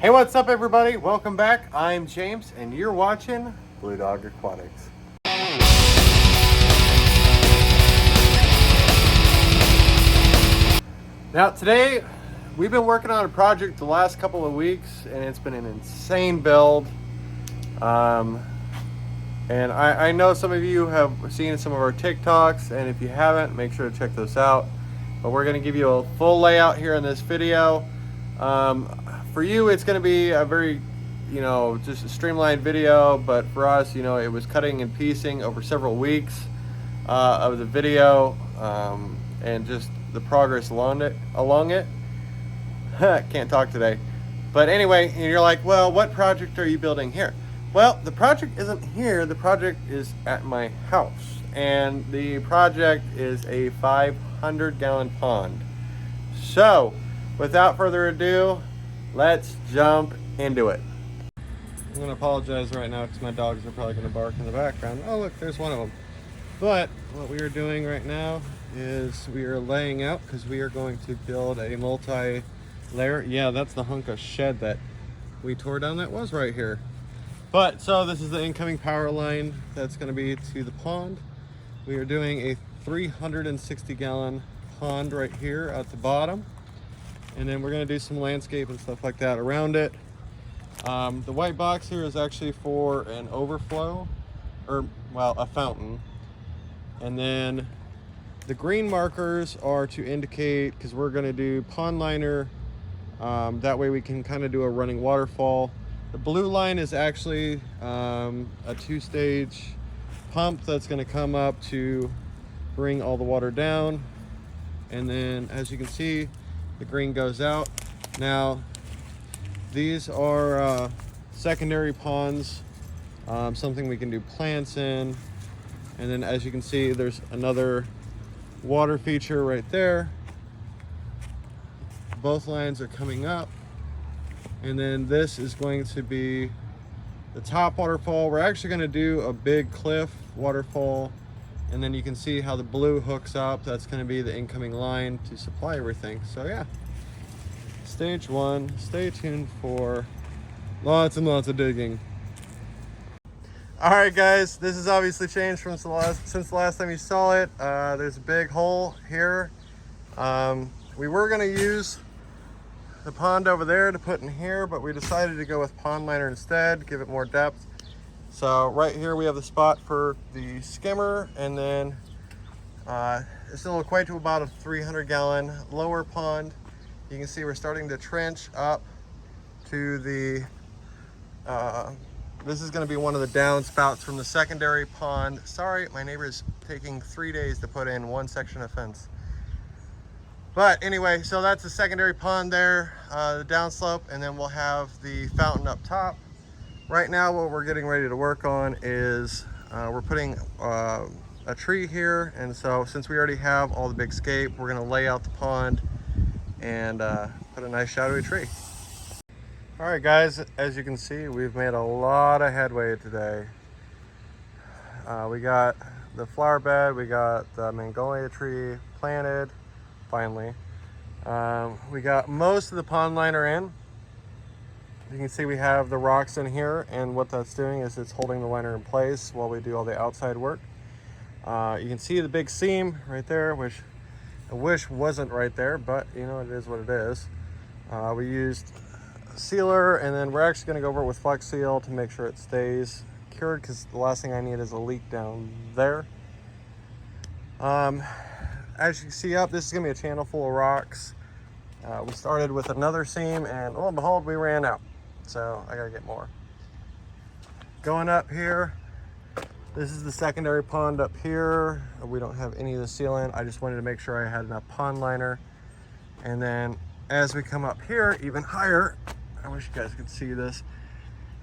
Hey, what's up, everybody? Welcome back. I'm James, and you're watching Blue Dog Aquatics. Now, today, we've been working on a project the last couple of weeks, and it's been an insane build. And I know some of you have seen some of our TikToks, and if you haven't, make sure to check those out. But we're going to give you a full layout here in this video. For you, it's going to be a very, just a streamlined video, but for us, it was cutting and piecing over several weeks of the video, and just the progress along it. Can't talk today. But anyway, and you're like, well, what project are you building here? Well, the project isn't here. The project is at my house. And the project is a 500-gallon pond. So, without further ado, let's jump into it. I'm going to apologize right now because my dogs are probably going to bark in the background. Oh, look, there's one of them. But what we are doing right now is we are laying out because we are going to build a multi-layer. Yeah, that's the hunk of shed that we tore down that was right here. But so this is the incoming power line that's going to be to the pond. We are doing a 360-gallon pond right here at the bottom. And then we're going to do some landscape and stuff like that around it. The white box here is actually for an overflow, or well, a fountain. And then the green markers are to indicate, because we're going to do pond liner. That way we can kind of do a running waterfall. The blue line is actually a 2-stage pump that's going to come up to bring all the water down. And then, as you can see, the green goes out. Now, these are secondary ponds, something we can do plants in. And then, as you can see, there's another water feature right there. Both lines are coming up. And then this is going to be the top waterfall. We're actually going to do a big cliff waterfall. And then you can see how the blue hooks up. That's going to be the incoming line to supply everything. So yeah, stage one. Stay tuned for lots and lots of digging. All right, guys, this has obviously changed since the last time you saw it. There's a big hole here. We were going to use the pond over there to put in here, but we decided to go with pond liner instead, give it more depth. So right here we have the spot for the skimmer, and then this will equate to about a 300-gallon lower pond. You can see we're starting to trench up to the this is going to be one of the downspouts from the secondary pond. Sorry, my neighbor's taking 3 days to put in one section of fence. But anyway, so that's the secondary pond there, the downslope, and then we'll have the fountain up top. Right now, what we're getting ready to work on is we're putting a tree here. And so since we already have all the big scape, we're going to lay out the pond and put a nice shadowy tree. All right, guys, as you can see, we've made a lot of headway today. We got the flower bed, we got the magnolia tree planted, finally. We got most of the pond liner in. You can see we have the rocks in here, and what that's doing is it's holding the liner in place while we do all the outside work. You can see the big seam right there, which I wish wasn't right there, but it is what it is. We used sealer, and then we're actually going to go over it with Flex Seal to make sure it stays cured, because the last thing I need is a leak down there. As you can see up, this is going to be a channel full of rocks. We started with another seam, and lo and behold, we ran out. So I got to get more. Going up here, this is the secondary pond up here. We don't have any of the sealant. I just wanted to make sure I had enough pond liner. And then as we come up here even higher, I wish you guys could see this.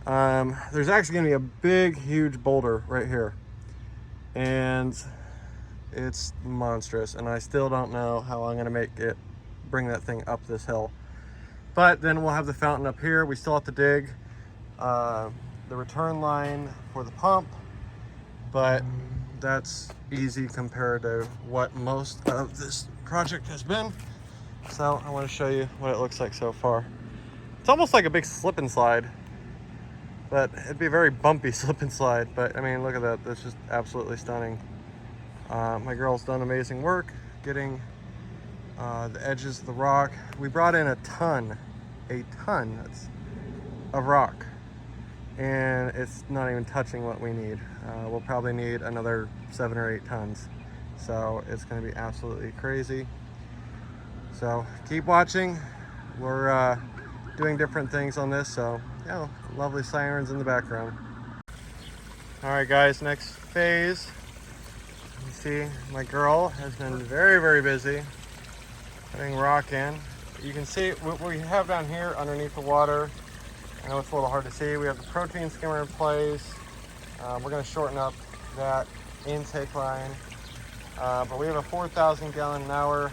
There's actually going to be a big, huge boulder right here. And it's monstrous, and I still don't know how I'm going to bring that thing up this hill. But then we'll have the fountain up here. We still have to dig the return line for the pump, but that's easy compared to what most of this project has been. So I want to show you what it looks like so far. It's almost like a big slip and slide, but it'd be a very bumpy slip and slide. But I mean, look at that. That's just absolutely stunning. My girl's done amazing work getting the edges of the rock. We brought in a ton of rock, and it's not even touching what we need. We'll probably need another 7 or 8 tons. So it's going to be absolutely crazy. So keep watching. We're doing different things on this. So yeah, lovely sirens in the background. All right, guys, next phase. You see, my girl has been very, very busy putting rock in. You can see what we have down here underneath the water. I know it's a little hard to see. We have the protein skimmer in place. We're going to shorten up that intake line. But we have a 4,000 gallon an hour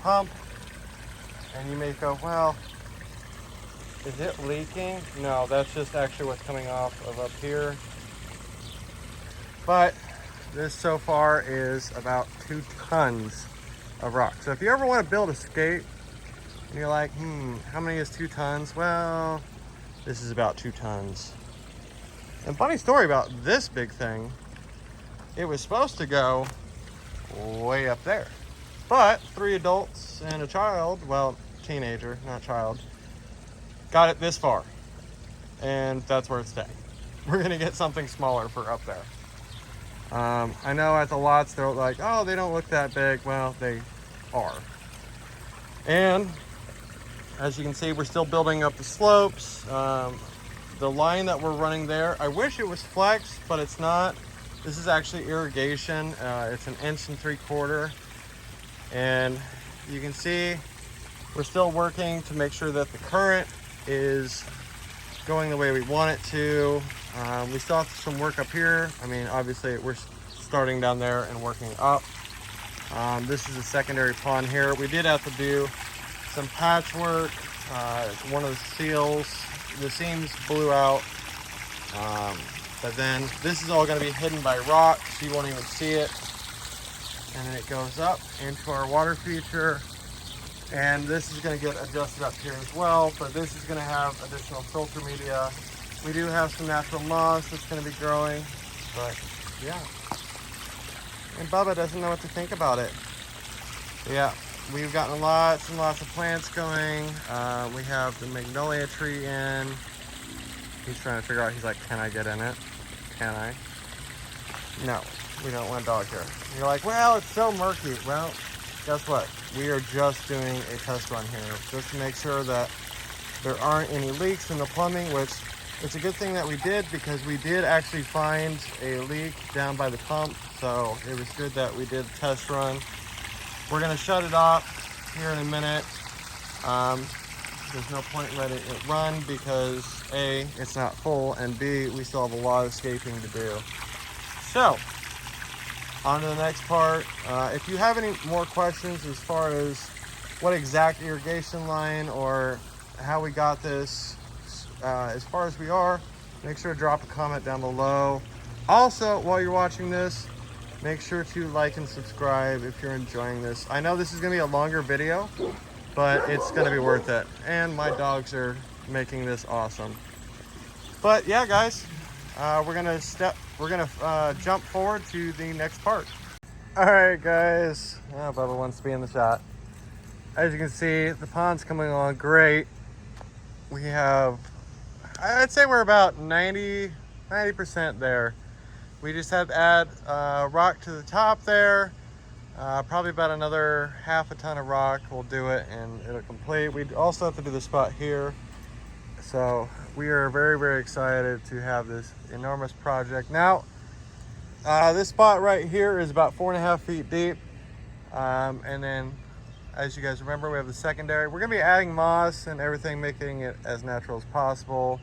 pump. And you may go, well, is it leaking? No, that's just actually what's coming off of up here. But this so far is about 2 tons of rock. So if you ever want to build a skate and you're like, how many is 2 tons? Well, this is about 2 tons. And funny story about this big thing, it was supposed to go way up there. But 3 adults and a child, well, teenager, not child, got it this far. And that's where it's staying. We're gonna get something smaller for up there. I know at the lots, they're like, oh, they don't look that big. Well, they are. And as you can see, we're still building up the slopes. The line that we're running there, I wish it was flex, but it's not. This is actually irrigation. It's 1 3/4 inches. And you can see we're still working to make sure that the current is going the way we want it to. We still have some work up here. I mean, obviously we're starting down there and working up. This is a secondary pond here. We did have to do some patchwork. One of the seams blew out. But then this is all going to be hidden by rock, so you won't even see it. And then it goes up into our water feature. And this is going to get adjusted up here as well, but this is going to have additional filter media. We do have some natural moss that's going to be growing, but yeah. And Bubba doesn't know what to think about it. Yeah, we've gotten lots and lots of plants going. We have the magnolia tree in. He's trying to figure out, he's like, can I get in it? Can I? No, we don't want a dog here. And you're like, well, it's so murky. Well, guess what? We are just doing a test run here just to make sure that there aren't any leaks in the plumbing, which it's a good thing that we did because we did actually find a leak down by the pump. So it was good that we did a test run. We're going to shut it off here in a minute. There's no point in letting it run because A, it's not full, and B, we still have a lot of escaping to do. So, on to the next part. If you have any more questions as far as what exact irrigation line or how we got this as far as we are, make sure to drop a comment down below. Also, while you're watching this, make sure to like and subscribe if you're enjoying this. I know this is going to be a longer video, but it's going to be worth it. And my dogs are making this awesome. But yeah, guys, we're gonna jump forward to the next part. All right, guys. Oh, Bubba wants to be in the shot. As you can see, the pond's coming along great. We have, I'd say we're about 90% there. We just have to add rock to the top there. Probably about another half a ton of rock will do it and it'll complete. We also have to do the spot here. So we are very, very excited to have this enormous project. Now, this spot right here is about 4.5 feet deep. And then, as you guys remember, we have the secondary. We're gonna be adding moss and everything, making it as natural as possible.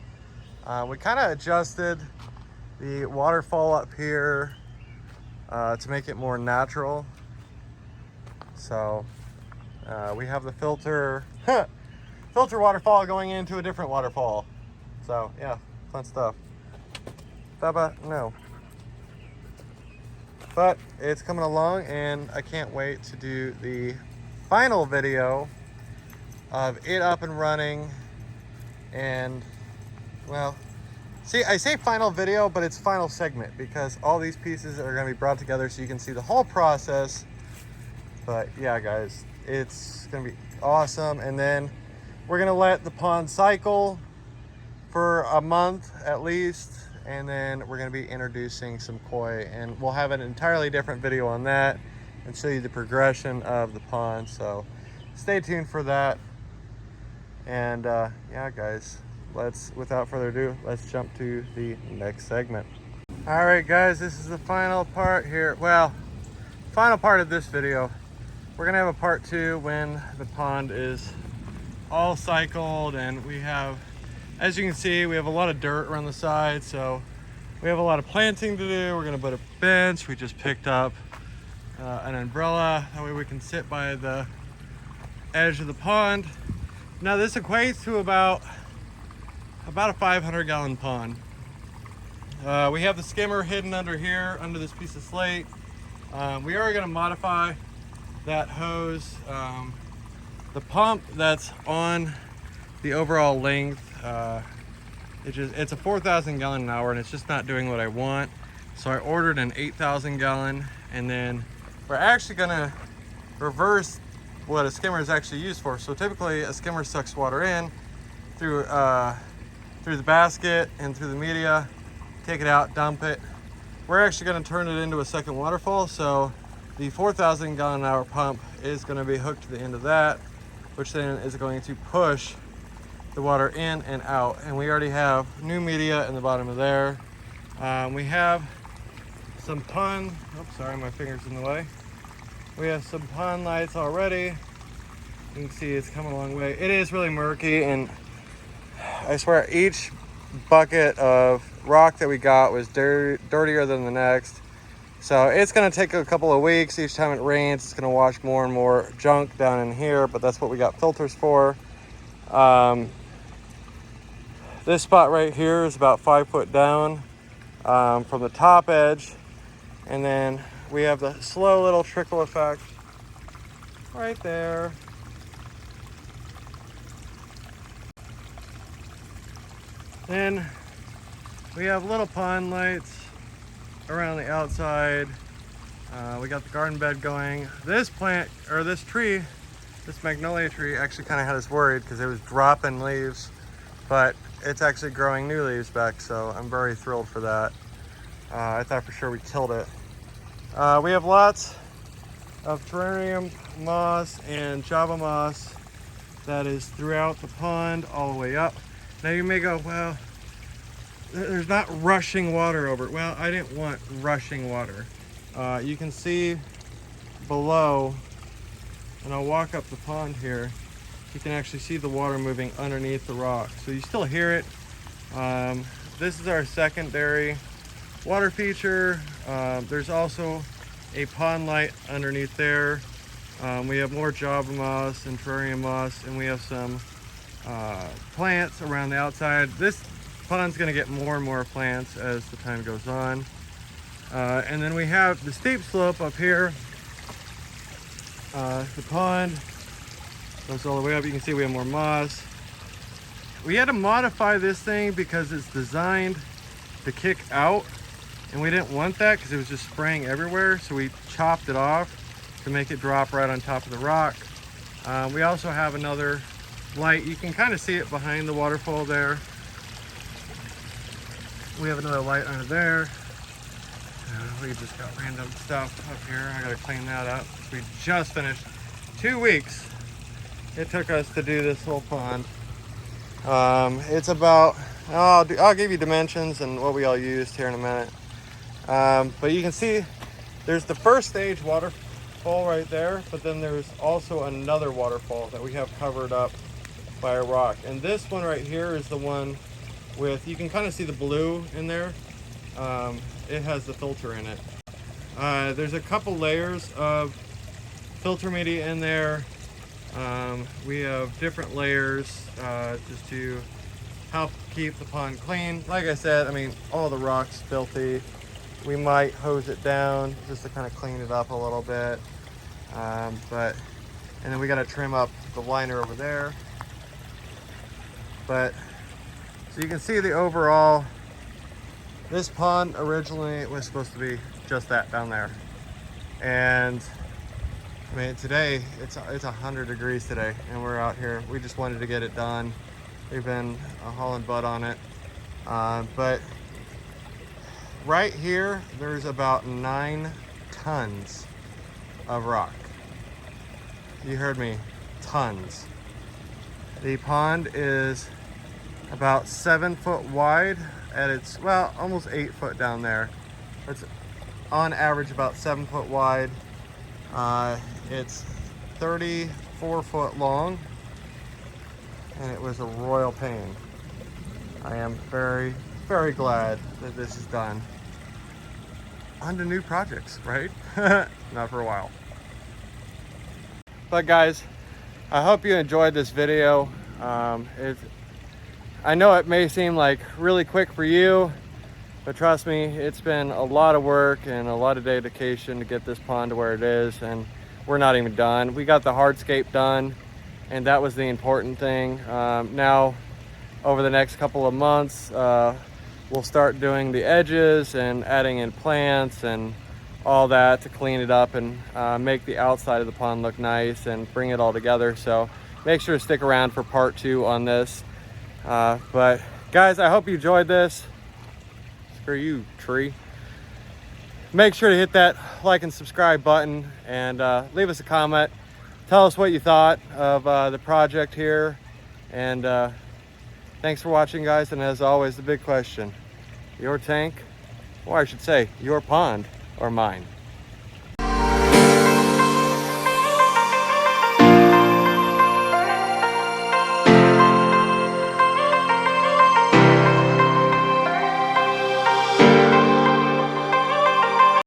We kind of adjusted the waterfall up here to make it more natural. So we have the filter waterfall going into a different waterfall. So yeah, fun stuff. Bubba, no. But it's coming along and I can't wait to do the final video of it up and running. And well, see, I say final video, but it's final segment because all these pieces are going to be brought together so you can see the whole process. But yeah, guys, it's going to be awesome. And then we're going to let the pond cycle for a month at least. And then we're going to be introducing some koi, and we'll have an entirely different video on that and show you the progression of the pond. So stay tuned for that. And yeah, guys, without further ado, let's jump to the next segment. All right, guys, this is the final part here. Well, final part of this video. We're gonna have a part 2 when the pond is all cycled, and we have, as you can see, we have a lot of dirt around the side, so we have a lot of planting to do. We're gonna put a bench. We just picked up an umbrella, that way we can sit by the edge of the pond. Now this equates to about a 500-gallon pond. We have the skimmer hidden under here, under this piece of slate. We are going to modify that hose. The pump that's on the overall length, it's a 4,000 gallon an hour, and it's just not doing what I want. So I ordered an 8,000 gallon, and then we're actually going to reverse what a skimmer is actually used for. So typically a skimmer sucks water in through the basket and through the media, take it out, dump it. We're actually going to turn it into a second waterfall. So the 4,000 gallon an hour pump is going to be hooked to the end of that, which then is going to push the water in and out. And we already have new media in the bottom of there. We have some pond, oops, sorry, my finger's in the way. We have some pond lights already. You can see it's come a long way. It is really murky, and I swear each bucket of rock that we got was dirtier than the next. So it's gonna take a couple of weeks. Each time it rains, it's gonna wash more and more junk down in here, but that's what we got filters for. This spot right here is about 5 foot down from the top edge. And then we have the slow little trickle effect right there. Then we have little pond lights around the outside. We got the garden bed going. This plant, or this tree, this magnolia tree actually kind of had us worried because it was dropping leaves, but it's actually growing new leaves back, so I'm very thrilled for that. I thought for sure we killed it. We have lots of terrarium moss and Java moss that is throughout the pond all the way up. Now you may go, well, there's not rushing water over it. Well, I didn't want rushing water. You can see below, and I'll walk up the pond here, you can actually see the water moving underneath the rock. So you still hear it. This is our secondary water feature. There's also a pond light underneath there. We have more Java moss and terrarium moss, and we have some plants around the outside. This pond's gonna get more and more plants as the time goes on. And then we have the steep slope up here. The pond goes all the way up. You can see we have more moss. We had to modify this thing because it's designed to kick out, and we didn't want that because it was just spraying everywhere. So we chopped it off to make it drop right on top of the rock. We also have another light. You can kind of see it behind the waterfall there. We have another light under there. We just got random stuff up here. I gotta clean that up. We just finished 2 weeks. It took us to do this whole pond. It's about, I'll give you dimensions and what we all used here in a minute. But you can see there's the first stage waterfall right there, but then there's also another waterfall that we have covered up by a rock. And this one right here is the one with, you can kind of see the blue in there. It has the filter in it. There's a couple layers of filter media in there. We have different layers just to help keep the pond clean. Like I said, I mean, all the rock's filthy. We might hose it down just to kind of clean it up a little bit. But And then we got to trim up the liner over there. But so you can see the overall, this pond originally was supposed to be just that down there. And I mean, today it's 100 degrees today, and we're out here. We just wanted to get it done. We've been hauling butt on it. But right here, there's about 9 tons of rock. You heard me, tons. The pond is about 7 foot wide at its, well, almost 8 foot down there. It's on average about 7 foot wide. It's 34 foot long, and it was a royal pain. I am very, very glad that this is done. On to new projects, right? Not for a while. But guys, I hope you enjoyed this video. I know it may seem like really quick for you, but trust me, it's been a lot of work and a lot of dedication to get this pond to where it is, and we're not even done. We got the hardscape done, and that was the important thing. Now, over the next couple of months, we'll start doing the edges and adding in plants and all that to clean it up and make the outside of the pond look nice and bring it all together. So make sure to stick around for part 2 on this. But guys, I hope you enjoyed this. Screw you, tree. Make sure to hit that like and subscribe button, and leave us a comment. Tell us what you thought of the project here. And thanks for watching, guys. And as always, the big question, your tank, or I should say your pond or mine?